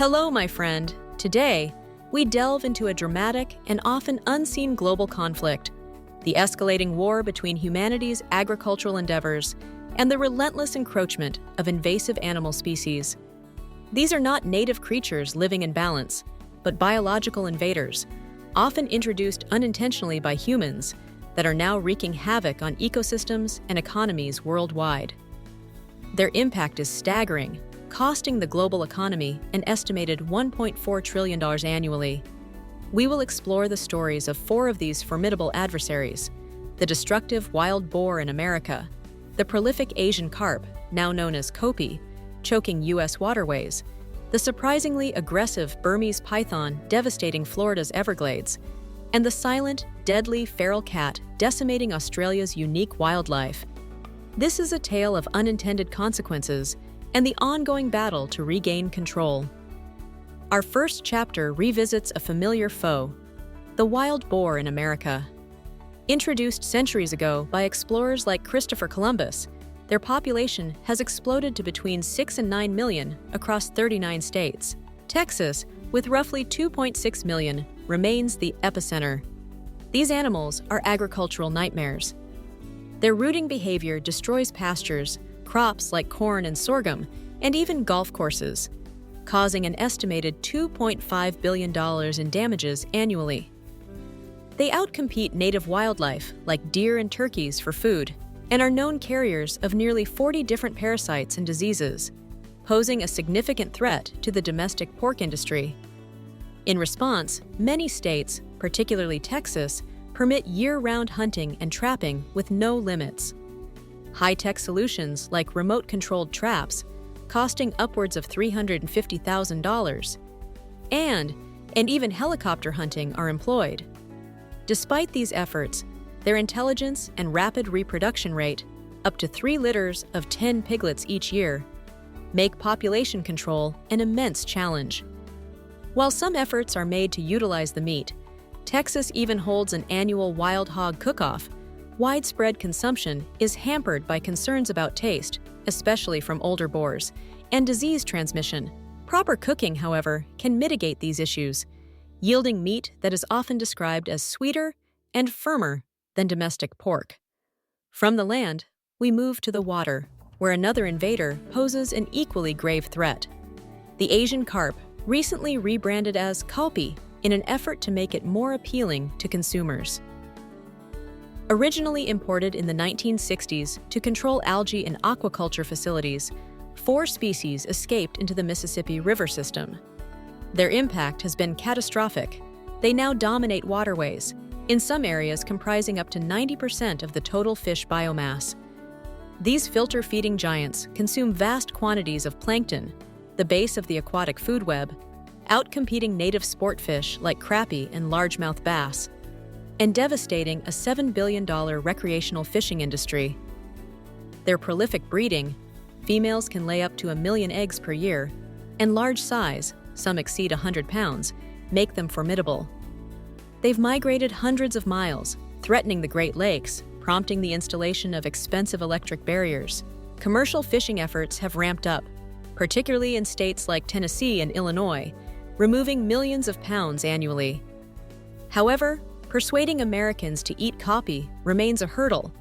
Hello, my friend. Today, we delve into a dramatic and often unseen global conflict, the escalating war between humanity's agricultural endeavors and the relentless encroachment of invasive animal species. These are not native creatures living in balance, but biological invaders, often introduced unintentionally by humans, that are now wreaking havoc on ecosystems and economies worldwide. Their impact is staggering, costing the global economy an estimated $1.4 trillion annually. We will explore the stories of four of these formidable adversaries: the destructive wild boar in America, the prolific Asian carp, now known as kopi, choking U.S. waterways, the surprisingly aggressive Burmese python devastating Florida's Everglades, and the silent, deadly feral cat decimating Australia's unique wildlife. This is a tale of unintended consequences and the ongoing battle to regain control. Our first chapter revisits a familiar foe, the wild boar in America. Introduced centuries ago by explorers like Christopher Columbus, their population has exploded to between 6 and 9 million across 39 states. Texas, with roughly 2.6 million, remains the epicenter. These animals are agricultural nightmares. Their rooting behavior destroys pastures, crops like corn and sorghum, and even golf courses, causing an estimated $2.5 billion in damages annually. They outcompete native wildlife like deer and turkeys for food, and are known carriers of nearly 40 different parasites and diseases, posing a significant threat to the domestic pork industry. In response, many states, particularly Texas, permit year-round hunting and trapping with no limits. High-tech solutions like remote-controlled traps, costing upwards of $350,000, and even helicopter hunting are employed. Despite these efforts, their intelligence and rapid reproduction rate, up to 3 litters of 10 piglets each year, make population control an immense challenge. While some efforts are made to utilize the meat, Texas even holds an annual wild hog cook-off. Widespread consumption is hampered by concerns about taste, especially from older boars, and disease transmission. Proper cooking, however, can mitigate these issues, yielding meat that is often described as sweeter and firmer than domestic pork. From the land, we move to the water, where another invader poses an equally grave threat. The Asian carp, recently rebranded as kopi in an effort to make it more appealing to consumers. Originally imported in the 1960s to control algae in aquaculture facilities, 4 species escaped into the Mississippi River system. Their impact has been catastrophic. They now dominate waterways, in some areas comprising up to 90% of the total fish biomass. These filter-feeding giants consume vast quantities of plankton, the base of the aquatic food web, outcompeting native sport fish like crappie and largemouth bass, and devastating a $7 billion recreational fishing industry. Their prolific breeding, females can lay up to 1 million eggs per year, and large size, some exceed 100 pounds, make them formidable. They've migrated hundreds of miles, threatening the Great Lakes, prompting the installation of expensive electric barriers. Commercial fishing efforts have ramped up, particularly in states like Tennessee and Illinois, removing millions of pounds annually. However, persuading Americans to eat kopi remains a hurdle.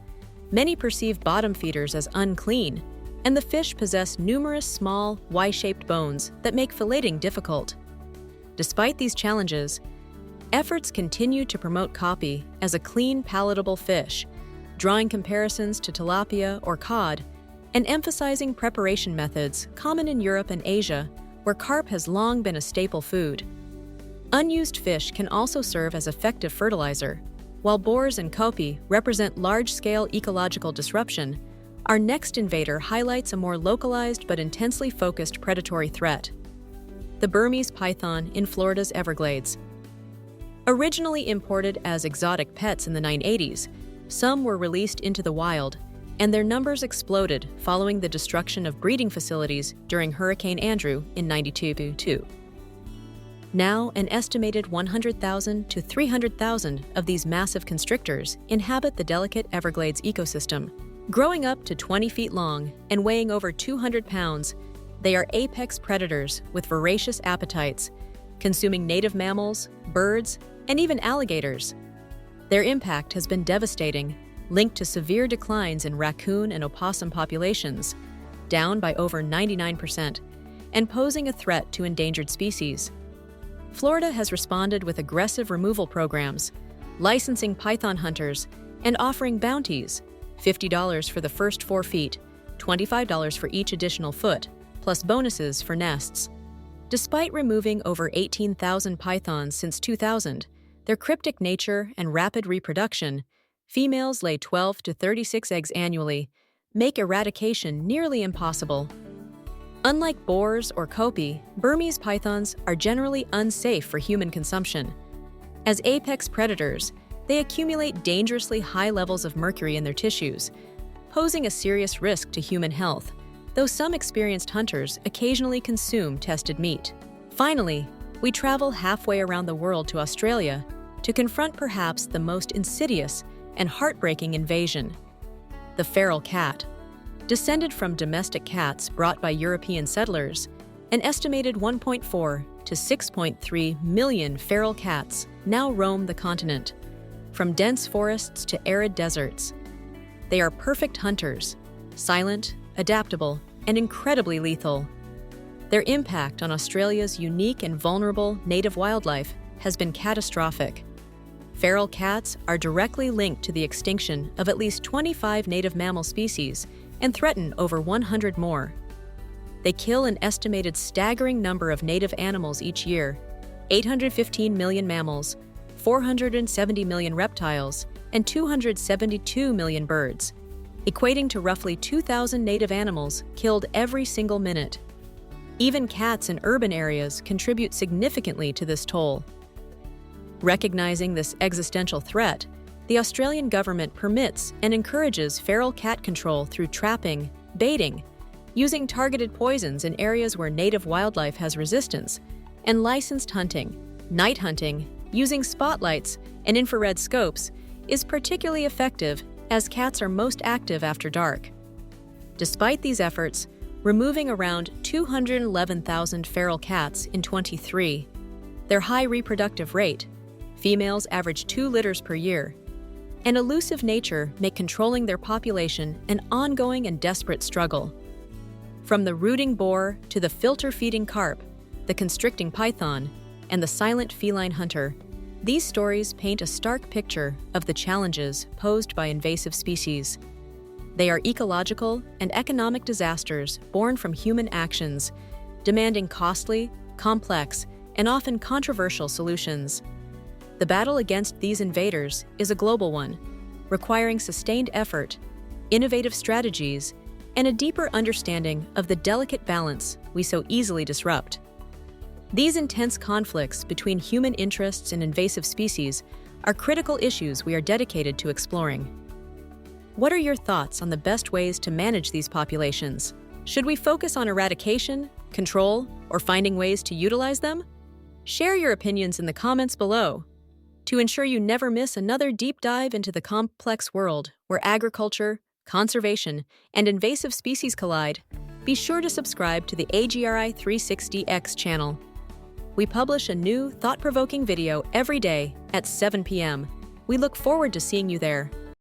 Many perceive bottom feeders as unclean, and the fish possess numerous small, Y-shaped bones that make filleting difficult. Despite these challenges, efforts continue to promote kopi as a clean, palatable fish, drawing comparisons to tilapia or cod, and emphasizing preparation methods common in Europe and Asia, where carp has long been a staple food. Unused fish can also serve as effective fertilizer. While boars and kopi represent large-scale ecological disruption, our next invader highlights a more localized but intensely focused predatory threat: the Burmese python in Florida's Everglades. Originally imported as exotic pets in the 1980s, some were released into the wild, and their numbers exploded following the destruction of breeding facilities during Hurricane Andrew in 1992. Now, an estimated 100,000 to 300,000 of these massive constrictors inhabit the delicate Everglades ecosystem. Growing up to 20 feet long and weighing over 200 pounds, They are apex predators with voracious appetites, consuming native mammals, birds, and even alligators. Their impact has been devastating, linked to severe declines in raccoon and opossum populations, down by over 99%, and posing a threat to endangered species. Florida has responded with aggressive removal programs, licensing python hunters, and offering bounties, $50 for the first 4 feet, $25 for each additional foot, plus bonuses for nests. Despite removing over 18,000 pythons since 2000, their cryptic nature and rapid reproduction, females lay 12 to 36 eggs annually, make eradication nearly impossible. Unlike boars or kopi, Burmese pythons are generally unsafe for human consumption. As apex predators, they accumulate dangerously high levels of mercury in their tissues, posing a serious risk to human health, though some experienced hunters occasionally consume tested meat. Finally, we travel halfway around the world to Australia to confront perhaps the most insidious and heartbreaking invasion: the feral cat. Descended from domestic cats brought by European settlers, an estimated 1.4 to 6.3 million feral cats now roam the continent, from dense forests to arid deserts. They are perfect hunters, silent, adaptable, and incredibly lethal. Their impact on Australia's unique and vulnerable native wildlife has been catastrophic. Feral cats are directly linked to the extinction of at least 25 native mammal species and threaten over 100 more. They kill an estimated staggering number of native animals each year: 815 million mammals, 470 million reptiles, and 272 million birds, equating to roughly 2,000 native animals killed every single minute. Even cats in urban areas contribute significantly to this toll. Recognizing this existential threat, the Australian government permits and encourages feral cat control through trapping, baiting, using targeted poisons in areas where native wildlife has resistance, and licensed hunting. Night hunting, using spotlights and infrared scopes, is particularly effective as cats are most active after dark. Despite these efforts, removing around 211,000 feral cats in 2023, their high reproductive rate, females average 2 litters per year, and elusive nature make controlling their population an ongoing and desperate struggle. From the rooting boar to the filter-feeding carp, the constricting python, and the silent feline hunter, these stories paint a stark picture of the challenges posed by invasive species. They are ecological and economic disasters born from human actions, demanding costly, complex, and often controversial solutions. The battle against these invaders is a global one, requiring sustained effort, innovative strategies, and a deeper understanding of the delicate balance we so easily disrupt. These intense conflicts between human interests and invasive species are critical issues we are dedicated to exploring. What are your thoughts on the best ways to manage these populations? Should we focus on eradication, control, or finding ways to utilize them? Share your opinions in the comments below. To ensure you never miss another deep dive into the complex world where agriculture, conservation, and invasive species collide, be sure to subscribe to the AGRI 360X channel. We publish a new, thought-provoking video every day at 7 p.m. We look forward to seeing you there.